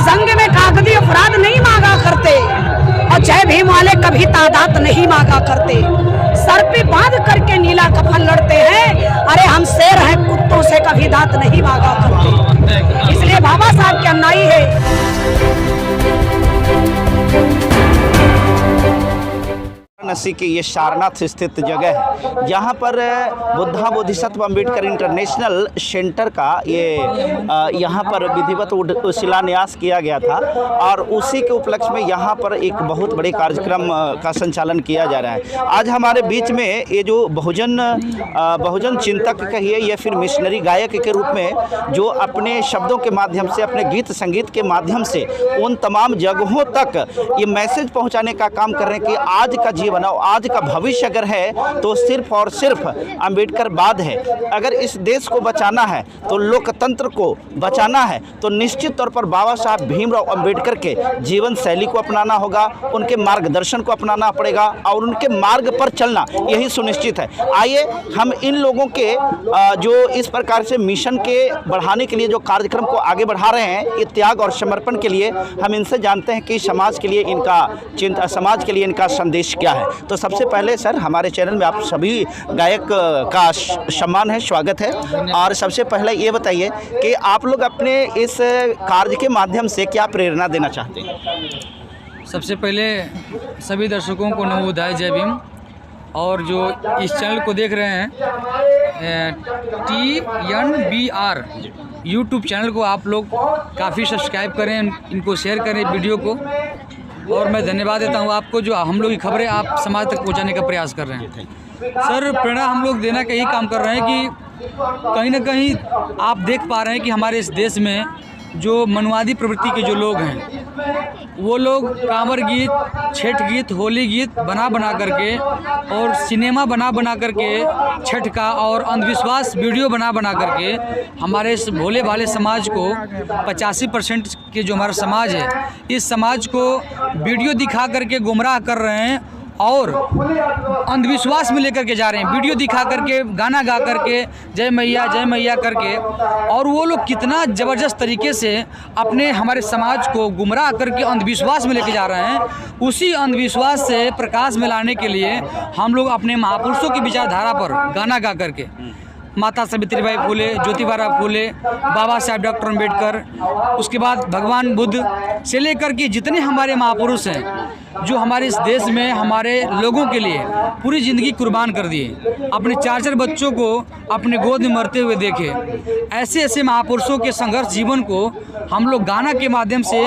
जंग में कागजी अपराध नहीं मांगा करते और जय भीम वाले कभी तादाद नहीं मांगा करते। सर पे बांध करके नीला कफन लड़ते हैं, अरे हम शेर हैं कुत्तों से कभी दांत नहीं मांगा करते। इसलिए बाबा साहब के अन्यायी है। वाराणसी की ये सारनाथ स्थित जगह है, यहाँ पर बुद्धा बोधिसत्व अम्बेडकर इंटरनेशनल सेंटर का ये यहाँ पर विधिवत शिलान्यास किया गया था और उसी के उपलक्ष्य में यहाँ पर एक बहुत बड़े कार्यक्रम का संचालन किया जा रहा है। आज हमारे बीच में ये जो बहुजन चिंतक कहिए या फिर मिशनरी गायक के रूप में जो अपने शब्दों के माध्यम से, अपने गीत संगीत के माध्यम से उन तमाम जगहों तक ये मैसेज पहुँचाने का काम कर रहे हैं कि आज का जीवन, आज का भविष्य अगर है तो सिर्फ और सिर्फ अम्बेडकरवाद है। अगर इस देश को बचाना है तो लोकतंत्र को बचाना है तो निश्चित तौर पर बाबा साहब भीमराव अम्बेडकर के जीवन शैली को अपनाना होगा, उनके मार्गदर्शन को अपनाना पड़ेगा और उनके मार्ग पर चलना यही सुनिश्चित है। आइए हम इन लोगों के जो इस प्रकार से मिशन के बढ़ाने के लिए जो कार्यक्रम को आगे बढ़ा रहे हैं, ये त्याग और समर्पण के लिए, हम इनसे जानते हैं कि समाज के लिए इनका संदेश क्या है। तो सबसे पहले सर, हमारे चैनल में आप सभी गायक का सम्मान है, स्वागत है। और सबसे पहले ये बताइए कि आप लोग अपने इस कार्य के माध्यम से क्या प्रेरणा देना चाहते हैं? सबसे पहले सभी दर्शकों को नमोदय, जय भीम। और जो इस चैनल को देख रहे हैं TNBR यूट्यूब चैनल को आप लोग काफ़ी सब्सक्राइब करें, इनको शेयर करें वीडियो को। और मैं धन्यवाद देता हूँ आपको जो हम लोग की खबरें आप समाज तक पहुँचाने का प्रयास कर रहे हैं। सर, प्रेरणा हम लोग देना का यही काम कर रहे हैं कि कहीं ना कहीं आप देख पा रहे हैं कि हमारे इस देश में जो मनुवादी प्रवृत्ति के जो लोग हैं, वो लोग कांवर गीत, छठ गीत, होली गीत बना करके और सिनेमा बना करके छठ का और अंधविश्वास वीडियो बना करके हमारे इस भोले भाले समाज को 85% के जो हमारा समाज है, इस समाज को वीडियो दिखा करके गुमराह कर रहे हैं और अंधविश्वास में लेकर के जा रहे हैं। वीडियो दिखा करके, गाना गा करके जय मैया करके, और वो लोग कितना ज़बरदस्त तरीके से अपने हमारे समाज को गुमराह करके अंधविश्वास में लेके जा रहे हैं। उसी अंधविश्वास से प्रकाश में लाने के लिए हम लोग अपने महापुरुषों की विचारधारा पर गाना गा करके, माता सावित्रीबाई फुले, ज्योतिबा फुले, बाबा साहब डॉक्टर अम्बेडकर, उसके बाद भगवान बुद्ध से लेकर के जितने हमारे महापुरुष हैं जो हमारे इस देश में हमारे लोगों के लिए पूरी ज़िंदगी कुर्बान कर दिए, अपने 4 बच्चों को अपने गोद में मरते हुए देखे। ऐसे महापुरुषों के संघर्ष जीवन को हम लोग गाना के माध्यम से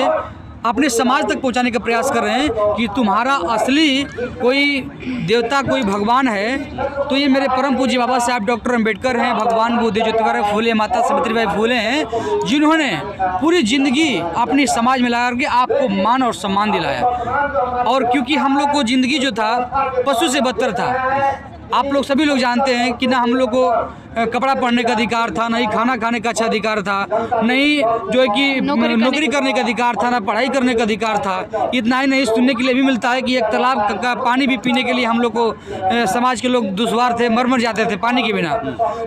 अपने समाज तक पहुंचाने का प्रयास कर रहे हैं कि तुम्हारा असली कोई देवता, कोई भगवान है तो ये मेरे परम पूज्य बाबा साहब डॉक्टर अम्बेडकर हैं, भगवान बुद्ध, ज्योतिबा फुले, माता सावित्रीबाई फुले हैं, जिन्होंने पूरी ज़िंदगी अपने समाज में लगा करके आपको मान और सम्मान दिलाया। और क्योंकि हम लोग को ज़िंदगी जो था पशु से बदतर था। आप लोग सभी लोग जानते हैं कि ना हम लोग को कपड़ा पहनने का अधिकार था, नहीं खाना खाने का अच्छा अधिकार था, नहीं जो है कि नौकरी करने का अधिकार था, ना पढ़ाई करने का अधिकार था। इतना ही नहीं, सुनने के लिए भी मिलता है कि एक तालाब का पानी भी पीने के लिए हम लोग को समाज के लोग दुश्वार थे, मर जाते थे पानी के बिना।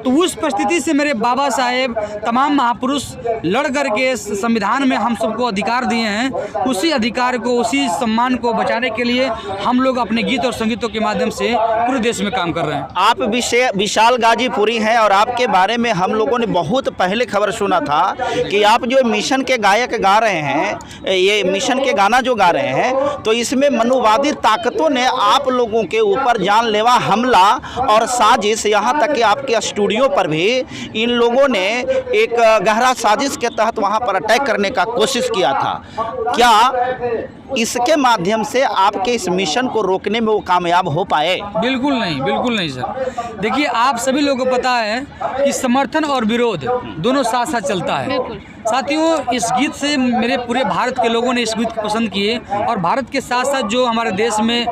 तो उस परिस्थिति से मेरे बाबा साहेब, तमाम महापुरुष लड़ करके संविधान में हम सबको अधिकार दिए हैं। उसी अधिकार को, उसी सम्मान को बचाने के लिए हम लोग अपने गीत और संगीतों के माध्यम से पूरे देश में काम कर रहे हैं। आप विशाल गाजीपुरी हैं और आपके बारे में हम लोगों ने बहुत पहले खबर सुना था कि आप जो मिशन के गायक गा रहे हैं, ये मिशन के गाना जो गा रहे हैं, तो इसमें मनुवादी ताकतों ने आप लोगों के ऊपर जानलेवा हमला और साजिश, यहाँ तक कि आपके स्टूडियो पर भी इन लोगों ने एक गहरा साजिश के तहत वहाँ पर अटैक करने का कोशिश किया था। क्या इसके माध्यम से आपके इस मिशन को रोकने में वो कामयाब हो पाए? बिल्कुल नहीं सर। देखिए, आप सभी लोगों को पता है कि समर्थन और विरोध दोनों साथ साथ चलता है। साथियों, इस गीत से मेरे पूरे भारत के लोगों ने इस गीत को पसंद किए और भारत के साथ साथ जो हमारे देश में,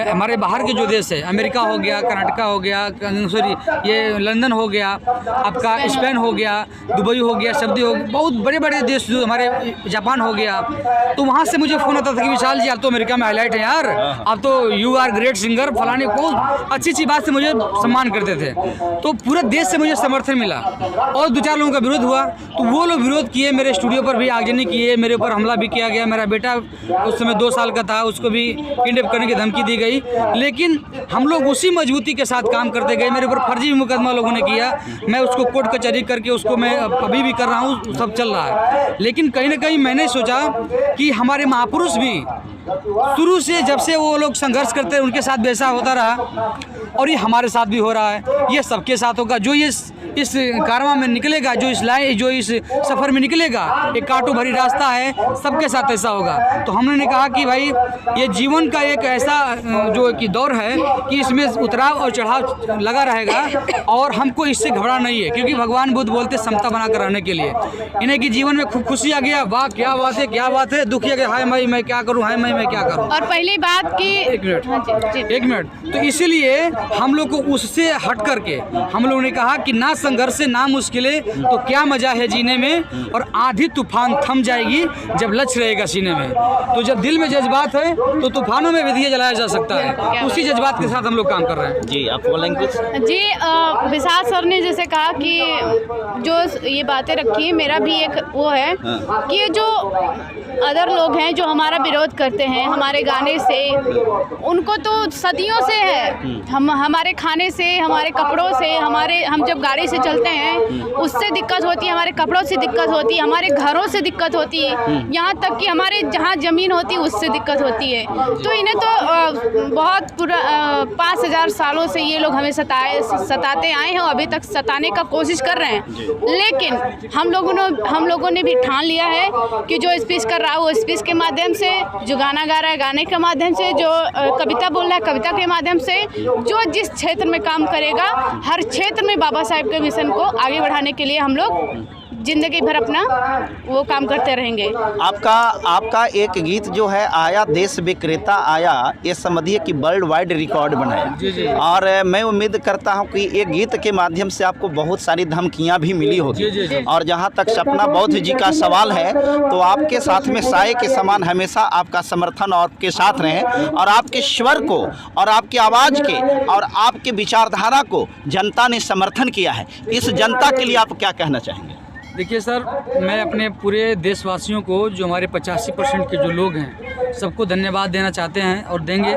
हमारे बाहर के जो देश है, अमेरिका हो गया, कर्नाटका हो गया, ये लंदन हो गया, आपका स्पेन हो गया, दुबई हो गया, सऊदी हो गया, बहुत बड़े बड़े देश जो हमारे, जापान हो गया, तो वहाँ से मुझे फ़ोन आता था कि विशाल जी आप तो अमेरिका में हाईलाइट है यार, आप तो यू आर ग्रेट सिंगर, फलाने, बहुत अच्छी बात से मुझे सम्मान करते थे। तो पूरे देश से मुझे समर्थन मिला और 2-4 लोगों का विरोध हुआ, तो वो लोग विरोध किए लिए मेरे स्टूडियो पर भी आगजनी की है, मेरे ऊपर हमला भी किया गया। मेरा बेटा उस समय 2 साल का था, उसको भी किडनैप करने की धमकी दी गई, लेकिन हम लोग उसी मजबूती के साथ काम करते गए। मेरे ऊपर फर्जी मुकदमा लोगों ने किया, मैं उसको कोर्ट कचहरी करके उसको मैं अभी भी कर रहा हूँ, सब चल रहा है। लेकिन कहीं ना कहीं मैंने सोचा कि हमारे महापुरुष भी शुरू से जब से वो लोग संघर्ष करते हैं उनके साथ वैसा होता रहा, और ये हमारे साथ भी हो रहा है, ये सबके साथ होगा। जो ये इस कारवां में निकलेगा, जो इस सफ़र में निकलेगा, एक कांटों भरी रास्ता है, सबके साथ ऐसा होगा। तो हमने कहा कि भाई ये जीवन का एक ऐसा जो कि दौर है कि इसमें उतराव और चढ़ाव लगा रहेगा, और हमको इससे घबरा नहीं है, क्योंकि भगवान बुद्ध बोलते समता बनाकर रहने के लिए। इन्हें कि जीवन में खूब खुशी आ गया, वाह क्या बात है, क्या बात है, दुखी आ गया, हाय मैं क्या करूँ, हाय मैं क्या करूँ। और पहली बात कि एक मिनट, तो इसीलिए हम लोग को उससे हट करके हम लोगों ने कहा कि ना संघर्ष से ना मुश्किलें, तो क्या मजा है जीने में, और आधी तूफान थम जाएगी जब लक्ष्य रहेगा सीने में। तो जब दिल में जज्बात है तो तूफानों में भी दिया जलाया जा सकता है, उसी जज्बात के साथ हम लोग काम कर रहे हैं। जी, आप बोलेंगे कुछ? जी, विशाल सर ने जैसे कहा कि जो ये बातें रखी, मेरा भी एक वो है कि जो अदर लोग हैं जो हमारा विरोध करते हैं हमारे गाने से, उनको तो सदियों से है, हमारे खाने से, हमारे कपड़ों से, हम जब गाड़ी से चलते हैं उससे दिक्कत होती है, हमारे कपड़ों से दिक्कत होती है, हमारे घरों से दिक्कत होती है, यहाँ तक कि हमारे जहाँ ज़मीन होती है उससे दिक्कत होती है। तो इन्हें तो बहुत 5000 सालों से ये लोग हमें सताते आए हैं और अभी तक सताने का कोशिश कर रहे हैं। लेकिन हम लोगों ने भी ठान लिया है कि जो स्पीच कर रहा है वो स्पीच के माध्यम से, जो गाना गा रहा है गाने के माध्यम से, जो कविता बोल रहा है कविता के माध्यम से, जो जिस क्षेत्र में काम करेगा हर क्षेत्र में बाबा साहेब के मिशन को आगे बढ़ाने के लिए हम लोग जिंदगी भर अपना वो काम करते रहेंगे। आपका एक गीत जो है आया देश विक्रेता आया, ये समझिए कि वर्ल्ड वाइड रिकॉर्ड बनाया। और मैं उम्मीद करता हूं कि ये गीत के माध्यम से आपको बहुत सारी धमकियां भी मिली होगी। और जहां तक सपना बौद्ध जी का सवाल है, तो आपके साथ में साए के समान हमेशा आपका समर्थन और आपके साथ रहे, और आपके स्वर को और आपकी आवाज़ के और आपके विचारधारा को जनता ने समर्थन किया है। इस जनता के लिए आप क्या कहना चाहेंगे? देखिए सर, मैं अपने पूरे देशवासियों को, जो हमारे 85% के जो लोग हैं, सबको धन्यवाद देना चाहते हैं और देंगे।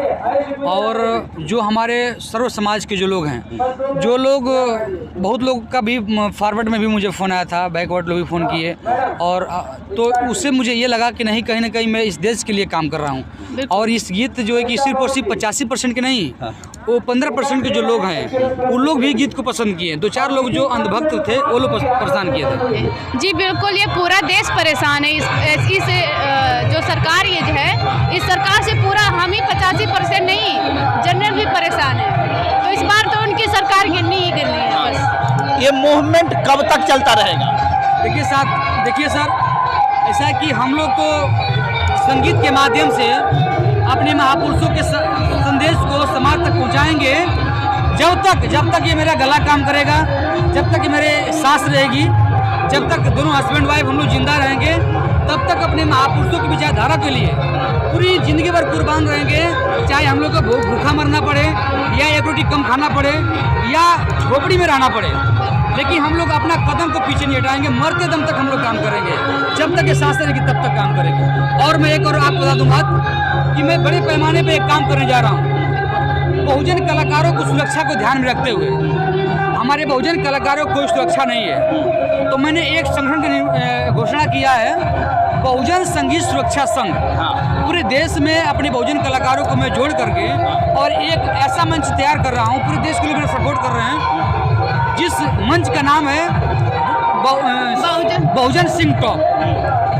और जो हमारे सर्व समाज के जो लोग हैं, जो लोग, बहुत लोग का भी फॉरवर्ड में भी मुझे फ़ोन आया था, बैकवर्ड लोग भी फ़ोन किए, और तो उससे मुझे ये लगा कि नहीं, कहीं ना कहीं मैं इस देश के लिए काम कर रहा हूँ। और इस गीत जो है कि सिर्फ और सिर्फ 85% के नहीं, वो 15% के जो लोग हैं उन लोग भी गीत को पसंद किए। 2-4 लोग जो अंधभक्त थे वो लोग परेशान किए थे। जी बिल्कुल, ये पूरा देश परेशान है इस जो सरकार ये जो है, इस सरकार से पूरा हम ही 85% नहीं, जनरल भी परेशान है। तो इस बार तो उनकी सरकार गिरनी ही गिरनी है बस। ये मूवमेंट कब तक चलता रहेगा? देखिए सर, ऐसा है कि हम लोग तो संगीत के माध्यम से अपने महापुरुषों के संदेश को समाज तक पहुंचाएंगे। जब तक ये मेरा गला काम करेगा, जब तक ये मेरे सांस रहेगी, जब तक दोनों हस्बैंड वाइफ हम लोग जिंदा रहेंगे, तब तक अपने महापुरुषों की विचारधारा के लिए पूरी ज़िंदगी भर कुर्बान रहेंगे। चाहे हम लोग को भूखा मरना पड़े, या एक रोटी कम खाना पड़े, या झोपड़ी में रहना पड़े, लेकिन हम लोग अपना कदम को पीछे नहीं हटाएंगे। मरते दम तक हम लोग काम करेंगे, जब तक ये सांस रहेगी तब तक काम करेंगे। और मैं एक और आपको बता दूँ बात कि मैं बड़े पैमाने पर एक काम करने जा रहा हूँ। बहुजन कलाकारों की सुरक्षा को ध्यान में रखते हुए, हमारे बहुजन कलाकारों को कोई सुरक्षा नहीं है, तो मैंने एक संगठन की घोषणा किया है, बहुजन संगीत सुरक्षा संघ। पूरे देश में अपने बहुजन कलाकारों को मैं जोड़ करके और एक ऐसा मंच तैयार कर रहा हूँ, पूरे देश के लिए मेरा सपोर्ट कर रहे हैं, जिस मंच का नाम है बहुजन सिंह टॉप।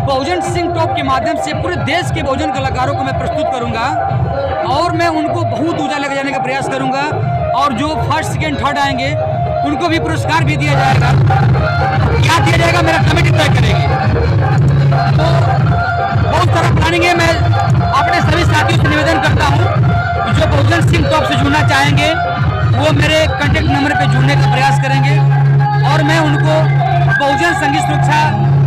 बहुजन सिंह टॉप के माध्यम से पूरे देश के बहुजन कलाकारों को मैं प्रस्तुत करूंगा, और मैं उनको बहुत ऊंचा लेकर जाने का प्रयास करूंगा। और जो फर्स्ट सेकेंड थर्ड आएंगे उनको भी पुरस्कार भी दिया जाएगा। क्या दिया जाएगा मेरा कमेटी तय करेगी। तो बहुत सारा प्लानिंग है। मैं अपने सभी साथियों से निवेदन करता हूँ कि जो बहुजन सिंह टॉप से जुड़ना चाहेंगे वो मेरे कॉन्टेक्ट नंबर पर जुड़ने का प्रयास करेंगे, और मैं उनको बहुजन संगीत सुरक्षा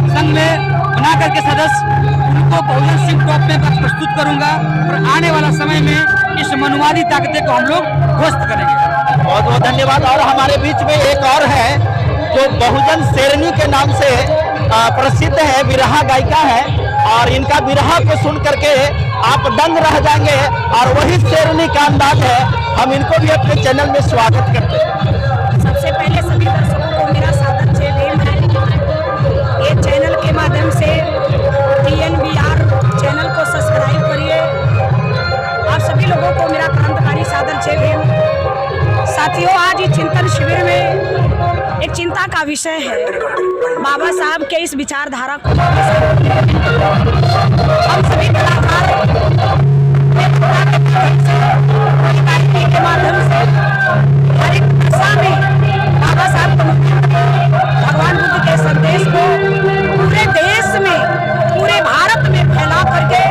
संघ में बना करके सदस्य उनको बहुजन सिंह टॉप में प्रस्तुत करूंगा, और आने वाला समय में इस मनुवादी ताकतें को हम लोग ध्वस्त करेंगे। बहुत बहुत धन्यवाद। और हमारे बीच में एक और है जो बहुजन शेरनी के नाम से प्रसिद्ध है, विरहा गायिका है और इनका विरहा को सुन करके आप दंग रह जाएंगे और वही शेरनी का अंदाज है। हम इनको भी अपने चैनल में स्वागत करते हैं। सबसे पहले सभी दर्शकों को मेरा सादर जय भीम है। ये चैनल के माध्यम से TNBR चैनल को सब्सक्राइब करिए। आप सभी लोगों को मेरा क्रांतिकारी सादर जय भीम। साथियों, आज इस चिंतन शिविर में एक चिंता का विषय है, बाबा साहब के इस विचारधारा को हम सभी कलाकार के माध्यम से हर एक भाषा में बाबा साहब को, भगवान बुद्ध के संदेश को पूरे देश में, पूरे भारत में फैला करके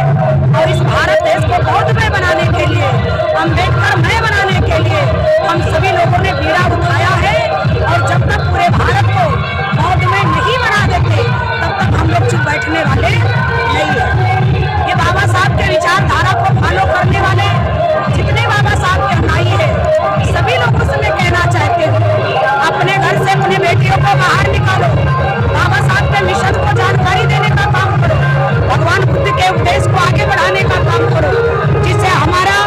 और इस भारत देश को बौद्धमय बनाने के लिए, अम्बेडकरमय बनाने के लिए हम सभी लोगों ने बीड़ा उठाया है। और जब तक पूरे भारत को बौद्धमय नहीं बना देते तब तक हम लोग चुप बैठने वाले नहीं है। ये बाबा साहब के विचारधारा को फॉलो करने वाले जितने बाबा साहब के अनुयायी है, सभी लोगों से मैं कहना चाहती हूँ, अपने घर से अपने बेटियों को बाहर निकालो, बाबा साहब के मिशन को जानकारी देने का काम करो, भगवान बुद्ध के उपदेश को आगे बढ़ाने का काम करो, जिससे हमारा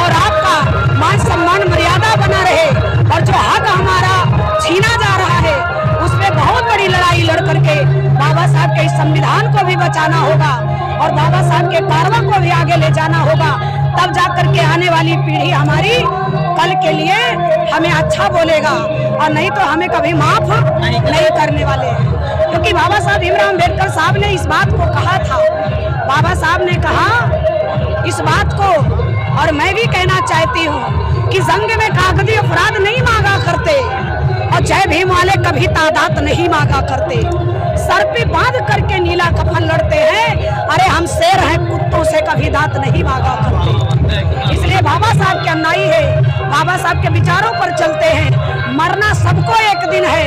और आपका मान सम्मान मर्यादा बना रहे और जो हक हमारा छीना जा रहा है उसमें बहुत बड़ी लड़ाई लड़ करके बाबा साहब के इस संविधान को भी बचाना होगा और बाबा साहब के कारवा को भी आगे ले जाना होगा। तब जाकर के आने वाली पीढ़ी हमारी कल के लिए हमें अच्छा बोलेगा और नहीं तो हमें कभी माफ नहीं करने वाले हैं। क्योंकि बाबा साहब भीमराव अम्बेडकर साहब ने इस बात को कहा था। बाबा साहब ने कहा इस बात को, और मैं भी कहना चाहती हूँ कि जंग में कागजी अपराध नहीं मांगा करते और जय भीम वाले कभी तादाद नहीं मांगा करते। सर पे बांध करके नीला कफन लड़ते हैं, अरे हम शेर हैं, कुत्तों से कभी दांत नहीं मांगा करते। इसलिए बाबा साहब के अनुयायी है, बाबा साहब के विचारों पर चलते हैं। मरना सबको एक दिन है,